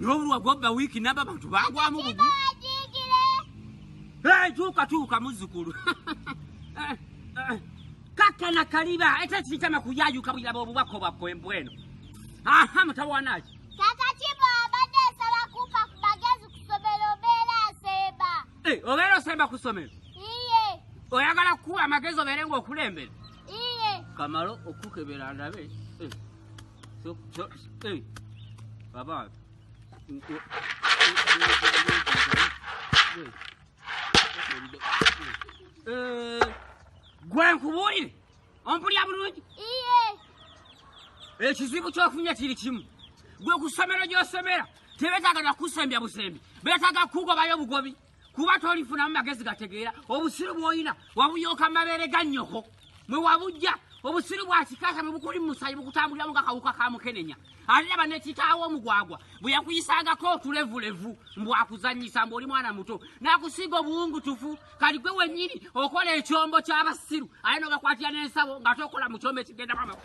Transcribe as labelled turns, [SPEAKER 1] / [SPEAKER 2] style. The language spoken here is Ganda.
[SPEAKER 1] N'obulwa gobba wiki naba bantu bagwamu bubi. Tuka muzukulu. Kaka na kaliba ete chitama kuyayuka bwira bobubako bakwembweno. Aha mutawanaje.
[SPEAKER 2] Kaka chibo abade sala kupa kubagezi kusomero bela seba.
[SPEAKER 1] Obero semba kusomero.
[SPEAKER 2] Iye.
[SPEAKER 1] Oyagala kuwa amagezo berengo okulembera.
[SPEAKER 2] Iye.
[SPEAKER 1] Kamalo okukebera ndabe. Baba. Gwen kubulire. Ompulya bulungi.
[SPEAKER 2] Iye.
[SPEAKER 1] Ekizibu kyofunye kiri kimu. Gwe kusomero gyosomera tebetagala kusembya busembi. Betaga kugobayo bugobi. Kuba tolifuna magezi gategeera obusiru bwoyina wabuyoka mabere ganyoko. Mwe wabujja obusiru bwakikasa mubukuli musayi bukutambulira mugakawuka ka mukenenya. Alina banekitawo omugwagwa buyakuyisanga ko tulevulevu mbwakuzanyisa mboli mwana muto nakusiga obuwungu tufu kali gwe wenyini okola ekyombo ky'abasiru ayino gakwatya n'ensabo nga tokola mu kyombo ekigenda mama